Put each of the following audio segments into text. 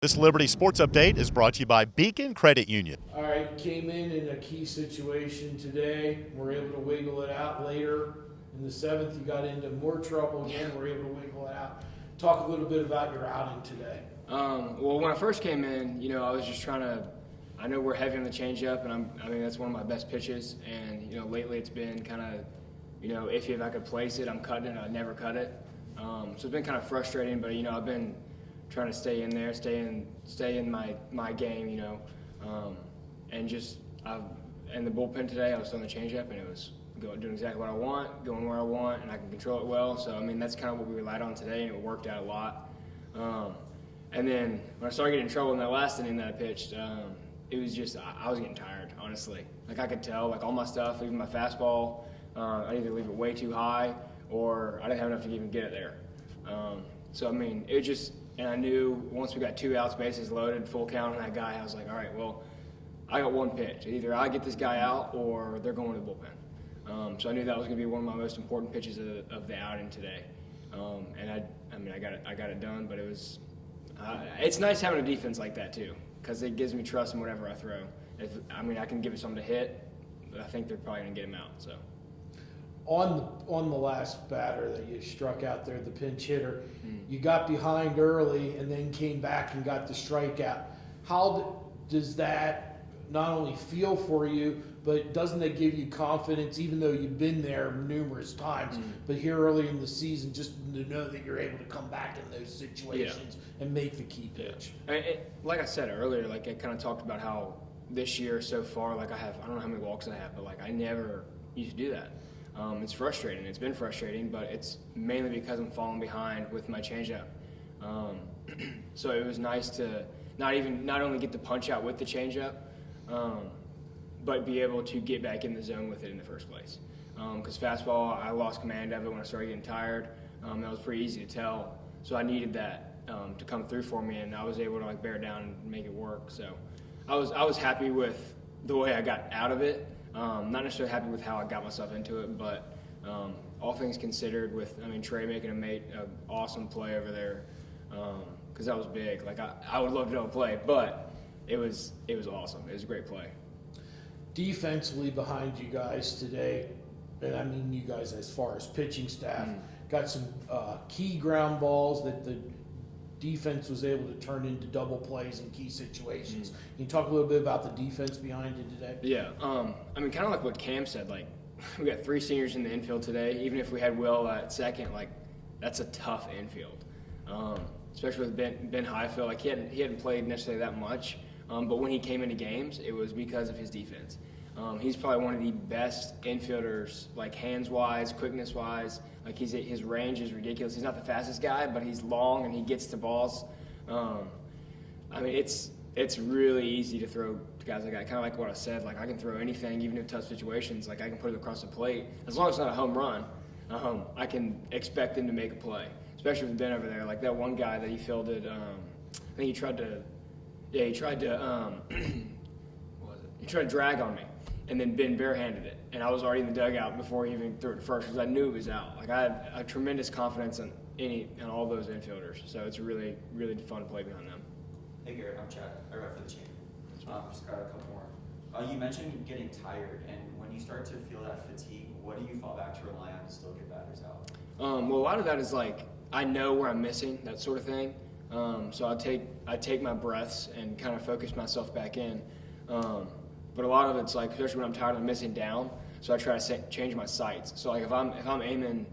This Liberty Sports Update is brought to you by Beacon Credit Union. All right, came in a key situation today. We're able to wiggle it out later. In the seventh, you got into more trouble again. We're able to wiggle it out. Talk a little bit about your outing today. Well, when I first came in, I was just trying to. I know we're heavy on the changeup, and that's one of my best pitches. And lately it's been kind of, iffy if I could place it. I'm cutting it. I never cut it. So it's been kind of frustrating. But I've been trying to stay in there, stay in my game. And in the bullpen today, I was throwing the changeup, and it was doing exactly what I want, going where I want, and I can control it well. So that's kind of what we relied on today, and it worked out a lot. And then when I started getting in trouble in that last inning that I pitched, it was just I was getting tired, honestly. Like I could tell, like all my stuff, even my fastball, I'd either leave it way too high or I didn't have enough to even get it there. It just, and I knew once we got 2 outs, bases loaded, full count on that guy, I was like, all right, well, I got one pitch. Either I get this guy out or they're going to the bullpen. So I knew that was going to be one of my most important pitches of the outing today. I got it done, but it was. It's nice having a defense like that too, because it gives me trust in whatever I throw. I can give it something to hit, but I think they're probably going to get him out. So. On the last batter that you struck out there, the pinch hitter, you got behind early and then came back and got the strikeout. How does that not only feel for you, but doesn't that give you confidence, even though you've been there numerous times, but here early in the season, just to know that you're able to come back in those situations and make the key pitch? Like I said earlier, I kind of talked about how this year so far, I don't know how many walks I have, but I never used to do that. It's frustrating. It's been frustrating, but it's mainly because I'm falling behind with my changeup. So it was nice to not only get the punch out with the changeup, but be able to get back in the zone with it in the first place. Because fastball, I lost command of it when I started getting tired. That was pretty easy to tell. So I needed that to come through for me, and I was able to bear down and make it work. So I was happy with the way I got out of it. Not necessarily happy with how I got myself into it, but all things considered, with Trey making an awesome play over there, because that was big. I would love to know a play, but it was awesome. It was a great play. Defensively behind you guys today, and I mean you guys as far as pitching staff, got some key ground balls that the defense was able to turn into double plays in key situations. Can you talk a little bit about the defense behind you today? Yeah, kind of like what Cam said, we got 3 seniors in the infield today. Even if we had Will at second, that's a tough infield, especially with Ben Highfield. He hadn't played necessarily that much, but when he came into games, it was because of his defense. He's probably one of the best infielders, hands-wise, quickness-wise. His range is ridiculous. He's not the fastest guy, but he's long and he gets to balls. It's really easy to throw to guys like that. Kind of like what I said. I can throw anything, even in tough situations. I can put it across the plate. As long as it's not a home run, I can expect him to make a play. Especially with Ben over there. That one guy that he fielded. I think he tried to. Yeah, he tried to. What was it? He tried to drag on me. And then Ben barehanded it, and I was already in the dugout before he even threw it to first because I knew it was out. I had a tremendous confidence in all those infielders, so it's really, really fun to play behind them. Hey Garrett, I'm Chad. I write for the Champion. Just got a couple more. You mentioned getting tired, and when you start to feel that fatigue, what do you fall back to rely on to still get batters out? Well, a lot of that is I know where I'm missing, that sort of thing. So I take my breaths and kind of focus myself back in. But a lot of it's especially when I'm tired, I'm missing down. So I try to change my sights. So if I'm aiming,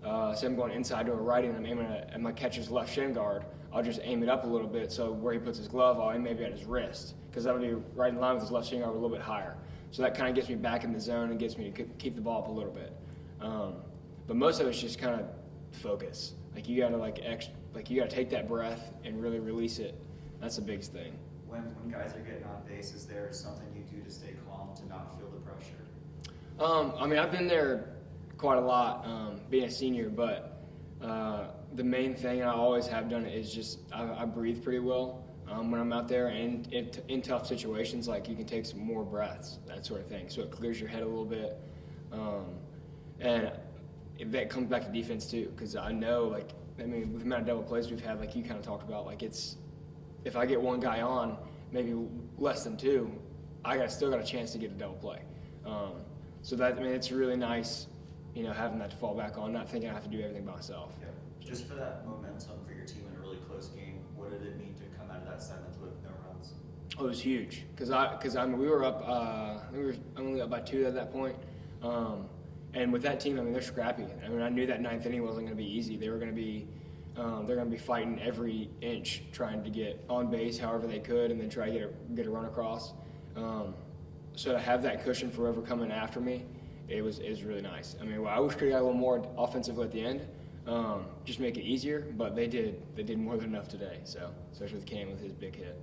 say I'm going inside to a righty and I'm aiming at my catcher's left shin guard, I'll just aim it up a little bit. So where he puts his glove, I'll aim maybe at his wrist because that'll be right in line with his left shin guard a little bit higher. So that kind of gets me back in the zone and gets me to keep the ball up a little bit. But most of it's just kind of focus. You gotta take that breath and really release it. That's the biggest thing. When guys are getting on base, is there something you do to stay calm to not feel the pressure? I've been there quite a lot, being a senior, but the main thing, and I always have done it, is just I breathe pretty well when I'm out there, and in tough situations, you can take some more breaths, that sort of thing, so it clears your head a little bit, and that comes back to defense too, because I know, with the amount of double plays we've had, you kind of talked about, if I get one guy on, maybe less than two, still got a chance to get a double play. So that, I mean, it's really nice, you know, having that to fall back on, not thinking I have to do everything by myself. Yeah. Just for that momentum for your team in a really close game, what did it mean to come out of that seventh with no runs? Oh, it was huge because we were up. We were only up by 2 at that point. And with that team, I mean, they're scrappy. I mean, I knew that ninth inning wasn't going to be easy. They were going to be, they're going to be fighting every inch, trying to get on base however they could, and then try to get a run across. So to have that cushion for whoever coming after me, it was really nice. I mean, well, I wish we could have got a little more offensively at the end, just make it easier. But they did more than enough today. So especially with Cam with his big hit.